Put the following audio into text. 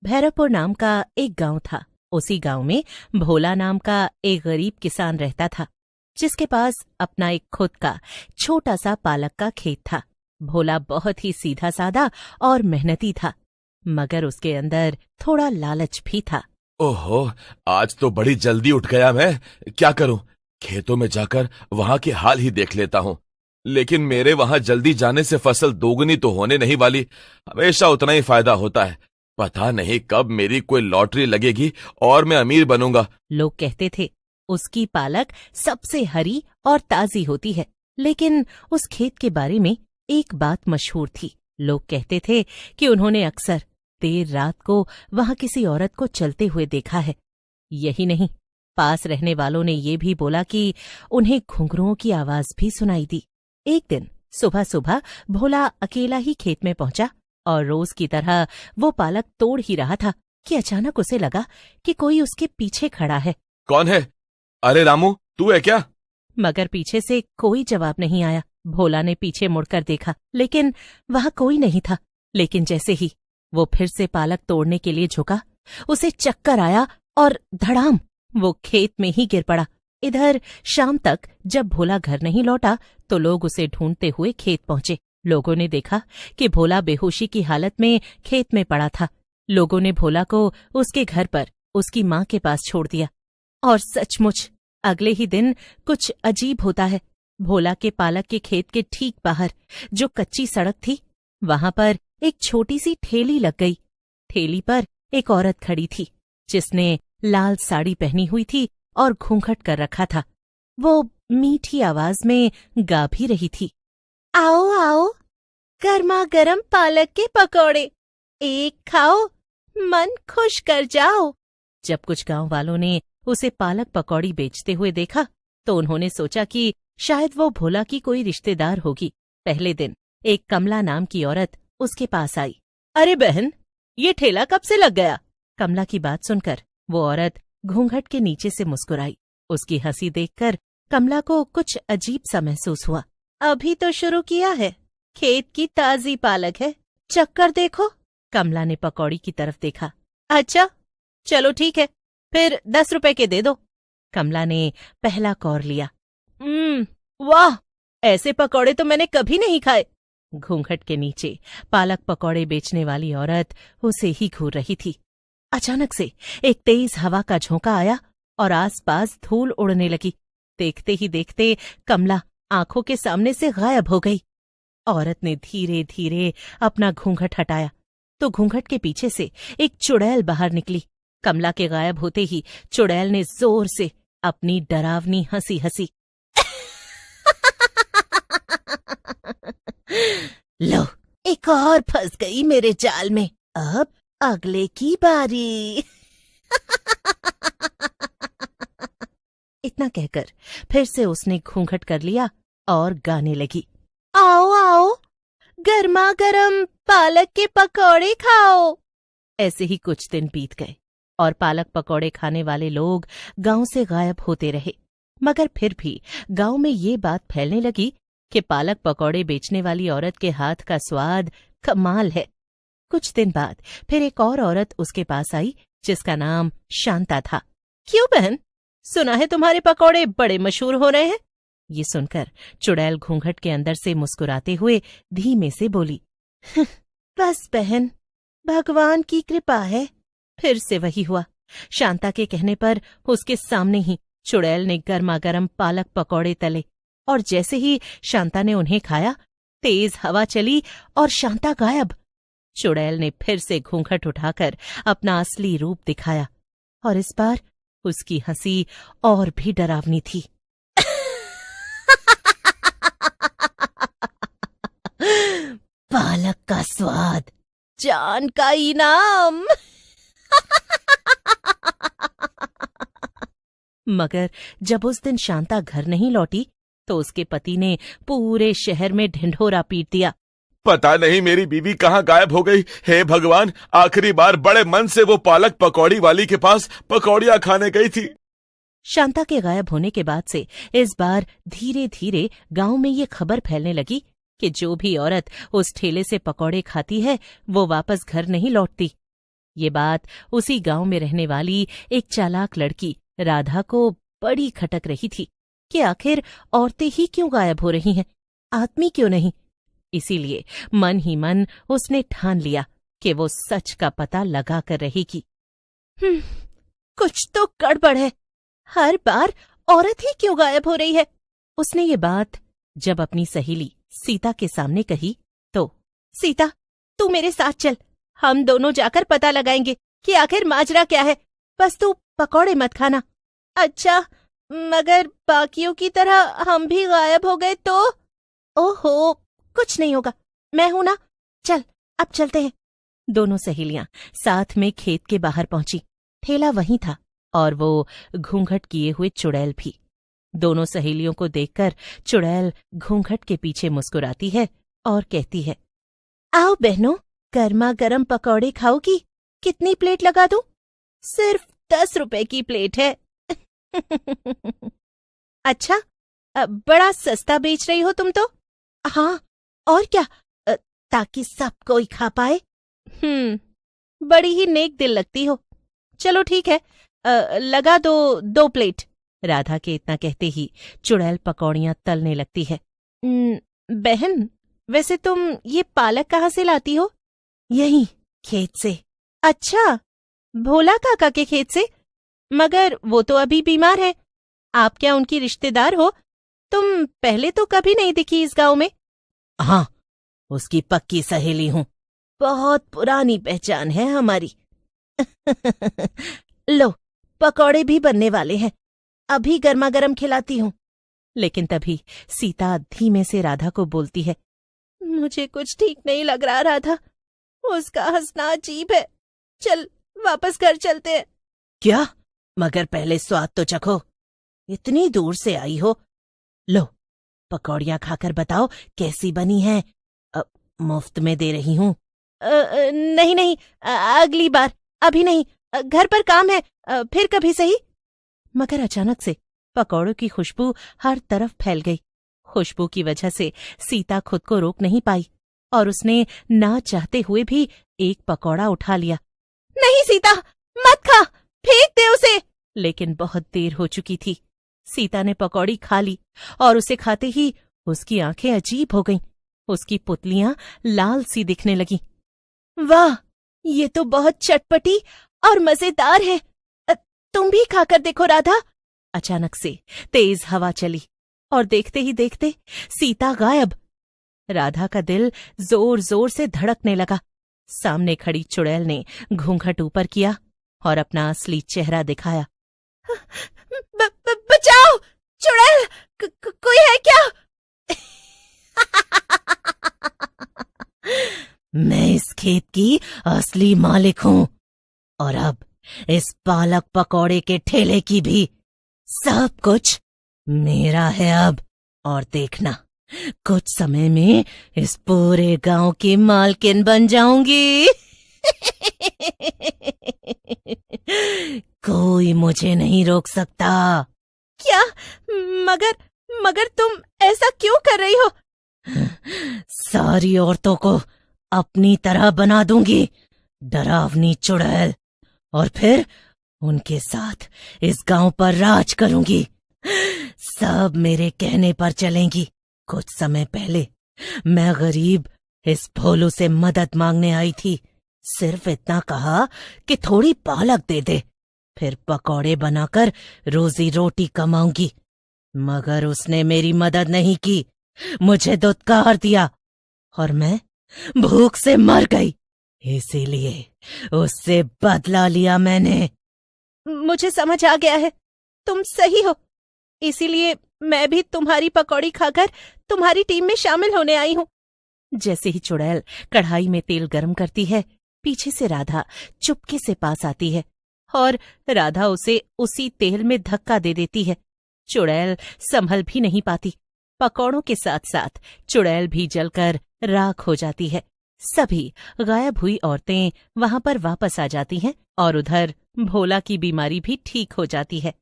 भैरवपुर नाम का एक गांव था। उसी गांव में भोला नाम का एक गरीब किसान रहता था, जिसके पास अपना एक खुद का छोटा सा पालक का खेत था। भोला बहुत ही सीधा साधा और मेहनती था, मगर उसके अंदर थोड़ा लालच भी था। ओहो, आज तो बड़ी जल्दी उठ गया मैं। क्या करूं? खेतों में जाकर वहां के हाल ही देख लेता हूं। लेकिन मेरे वहां जल्दी जाने से फसल दोगुनी तो होने नहीं वाली। हमेशा उतना ही फायदा होता है। पता नहीं कब मेरी कोई लॉटरी लगेगी और मैं अमीर बनूंगा। लोग कहते थे उसकी पालक सबसे हरी और ताजी होती है, लेकिन उस खेत के बारे में एक बात मशहूर थी। लोग कहते थे कि उन्होंने अक्सर देर रात को वहां किसी औरत को चलते हुए देखा है। यही नहीं, पास रहने वालों ने ये भी बोला कि उन्हें घुंघरुओं की आवाज भी सुनाई दी। एक दिन सुबह सुबह भोला अकेला ही खेत में पहुंचा और रोज की तरह वो पालक तोड़ ही रहा था कि अचानक उसे लगा कि कोई उसके पीछे खड़ा है। कौन है? अरे रामू, तू है क्या? मगर पीछे से कोई जवाब नहीं आया। भोला ने पीछे मुड़कर देखा, लेकिन वहां कोई नहीं था। लेकिन जैसे ही वो फिर से पालक तोड़ने के लिए झुका, उसे चक्कर आया और धड़ाम वो खेत में ही गिर पड़ा। इधर शाम तक जब भोला घर नहीं लौटा तो लोग उसे ढूंढते हुए खेत पहुंचे। लोगों ने देखा कि भोला बेहोशी की हालत में खेत में पड़ा था। लोगों ने भोला को उसके घर पर उसकी माँ के पास छोड़ दिया। और सचमुच अगले ही दिन कुछ अजीब होता है। भोला के पालक के खेत के ठीक बाहर जो कच्ची सड़क थी, वहां पर एक छोटी सी ठेली लग गई। ठेली पर एक औरत खड़ी थी, जिसने लाल साड़ी पहनी हुई थी और घूंघट कर रखा था। वो मीठी आवाज में गा भी रही थी, आओ आओ, गर्मा गर्म पालक के पकौड़े, एक खाओ, मन खुश कर जाओ। जब कुछ गांव वालों ने उसे पालक पकौड़ी बेचते हुए देखा तो उन्होंने सोचा कि शायद वो भोला की कोई रिश्तेदार होगी। पहले दिन एक कमला नाम की औरत उसके पास आई। अरे बहन, ये ठेला कब से लग गया? कमला की बात सुनकर वो औरत घूंघट के नीचे से मुस्कुराई। उसकी हंसी देखकर कमला को कुछ अजीब सा महसूस हुआ। अभी तो शुरू किया है, खेत की ताजी पालक है, चक्कर देखो। कमला ने पकौड़ी की तरफ देखा। अच्छा चलो ठीक है, फिर 10 रुपए के दे दो। कमला ने पहला कौर लिया। वाह, ऐसे पकौड़े तो मैंने कभी नहीं खाए। घूंघट के नीचे पालक पकौड़े बेचने वाली औरत उसे ही घूर रही थी। अचानक से एक तेज हवा का झोंका आया और आसपास धूल उड़ने लगी। देखते ही देखते कमला आंखों के सामने से गायब हो गई। औरत ने धीरे धीरे अपना घूंघट हटाया तो घूंघट के पीछे से एक चुड़ैल बाहर निकली। कमला के गायब होते ही चुड़ैल ने जोर से अपनी डरावनी हंसी हंसी। लो, एक और फंस गई मेरे जाल में, अब अगले की बारी। इतना कहकर फिर से उसने घूंघट कर लिया और गाने लगी, आओ आओ, गर्मा गर्म पालक के पकौड़े खाओ। ऐसे ही कुछ दिन बीत गए और पालक पकौड़े खाने वाले लोग गांव से गायब होते रहे। मगर फिर भी गांव में ये बात फैलने लगी कि पालक पकौड़े बेचने वाली औरत के हाथ का स्वाद कमाल है। कुछ दिन बाद फिर एक और औरत उसके पास आई, जिसका नाम शांता था। क्यों बहन, सुना है तुम्हारे पकौड़े बड़े मशहूर हो रहे हैं? ये सुनकर चुड़ैल घूंघट के अंदर से मुस्कुराते हुए धीमे से बोली, बस बहन, भगवान की कृपा है। फिर से वही हुआ। शांता के कहने पर उसके सामने ही चुड़ैल ने गर्मा गर्म पालक पकौड़े तले और जैसे ही शांता ने उन्हें खाया, तेज हवा चली और शांता गायब। चुड़ैल ने फिर से घूंघट उठाकर अपना असली रूप दिखाया और इस बार उसकी हंसी और भी डरावनी थी। पालक का स्वाद, जान का इनाम। मगर जब उस दिन शांता घर नहीं लौटी तो उसके पति ने पूरे शहर में ढिंढोरा पीट दिया। पता नहीं मेरी बीवी कहाँ गायब हो गई। हे भगवान, आखिरी बार बड़े मन से वो पालक पकौड़ी वाली के पास पकौड़ियाँ खाने गई थी। शांता के गायब होने के बाद से इस बार धीरे धीरे गांव में ये खबर फैलने लगी कि जो भी औरत उस ठेले से पकौड़े खाती है वो वापस घर नहीं लौटती। ये बात उसी गांव में रहने वाली एक चालाक लड़की राधा को बड़ी खटक रही थी कि आखिर औरतें ही क्यों गायब हो रही हैं, आदमी क्यों नहीं। इसीलिए मन ही मन उसने ठान लिया कि वो सच का पता लगा कर रहेगी। कुछ तो गड़बड़ है, हर बार औरत ही क्यों गायब हो रही है। उसने ये बात जब अपनी सहेली सीता के सामने कही तो, सीता तू मेरे साथ चल, हम दोनों जाकर पता लगाएंगे कि आखिर माजरा क्या है, बस तू पकौड़े मत खाना। अच्छा, मगर बाकियों की तरह हम भी गायब हो गए तो? ओहो, कुछ नहीं होगा, मैं हूं ना, चल अब चलते हैं। दोनों सहेलियां साथ में खेत के बाहर पहुंची। ठेला वहीं था और वो घूंघट किए हुए चुड़ैल भी। दोनों सहेलियों को देखकर चुड़ैल घूंघट के पीछे मुस्कुराती है और कहती है, आओ बहनों, गर्मा गर्म पकौड़े खाओगी? कितनी प्लेट लगा दूं? सिर्फ 10 रुपए की प्लेट है। अच्छा, बड़ा सस्ता बेच रही हो तुम तो। हाँ, और क्या, ताकि सब कोई खा पाए। बड़ी ही नेक दिल लगती हो। चलो ठीक है, लगा दो 2 प्लेट। राधा के इतना कहते ही चुड़ैल पकौड़ियां तलने लगती है। बहन, वैसे तुम ये पालक कहाँ से लाती हो? यहीं खेत से। अच्छा, भोला काका के खेत से? मगर वो तो अभी बीमार है, आप क्या उनकी रिश्तेदार हो? तुम पहले तो कभी नहीं दिखी इस गांव में। हाँ, उसकी पक्की सहेली हूँ, बहुत पुरानी पहचान है हमारी। लो, पकौड़े भी बनने वाले हैं, अभी गर्मा गर्म खिलाती हूँ। लेकिन तभी सीता धीमे से राधा को बोलती है, मुझे कुछ ठीक नहीं लग रहा राधा, उसका हंसना अजीब है, चल वापस घर चलते हैं। क्या? मगर पहले स्वाद तो चखो, इतनी दूर से आई हो। लो, पकौड़ियां खाकर बताओ कैसी बनी हैं। मुफ्त में दे रही हूँ। नहीं नहीं, अगली बार, अभी नहीं, घर पर काम है, फिर कभी सही। मगर अचानक से पकौड़ों की खुशबू हर तरफ फैल गई। खुशबू की वजह से सीता खुद को रोक नहीं पाई और उसने ना चाहते हुए भी एक पकौड़ा उठा लिया। नहीं सीता, मत खा, फेंक दे उसे। लेकिन बहुत देर हो चुकी थी। सीता ने पकौड़ी खा ली और उसे खाते ही उसकी आंखें अजीब हो गईं। उसकी पुतलियां लाल सी दिखने लगीं। वाह, ये तो बहुत चटपटी और मजेदार है, तुम भी खाकर देखो राधा। अचानक से तेज हवा चली और देखते ही देखते सीता गायब। राधा का दिल जोर जोर से धड़कने लगा। सामने खड़ी चुड़ैल ने घूंघट ऊपर किया और अपना असली चेहरा दिखाया। बचाओ, चुड़ैल, कोई है क्या? मैं इस खेत की असली मालिक हूँ और अब इस पालक पकौड़े के ठेले की भी। सब कुछ मेरा है अब, और देखना, कुछ समय में इस पूरे गांव की मालकिन बन जाऊंगी। कोई मुझे नहीं रोक सकता। क्या? मगर तुम ऐसा क्यों कर रही हो? सारी औरतों को अपनी तरह बना दूंगी, डरावनी चुड़ैल, और फिर उनके साथ इस गांव पर राज करूंगी। सब मेरे कहने पर चलेंगी। कुछ समय पहले मैं गरीब इस भोलू से मदद मांगने आई थी। सिर्फ इतना कहा कि थोड़ी पालक दे दे, फिर पकौड़े बनाकर रोजी रोटी कमाऊंगी। मगर उसने मेरी मदद नहीं की, मुझे दुत्कार दिया और मैं भूख से मर गई। इसीलिए उससे बदला लिया मैंने। मुझे समझ आ गया है, तुम सही हो, इसीलिए मैं भी तुम्हारी पकौड़ी खाकर तुम्हारी टीम में शामिल होने आई हूँ। जैसे ही चुड़ैल कढ़ाई में तेल गरम करती है, पीछे से राधा चुपके से पास आती है और राधा उसे उसी तेल में धक्का दे देती है। चुड़ैल संभल भी नहीं पाती। पकौड़ों के साथ साथ चुड़ैल भी जलकर राख हो जाती है। सभी गायब हुई औरतें वहां पर वापस आ जाती हैं और उधर भोला की बीमारी भी ठीक हो जाती है।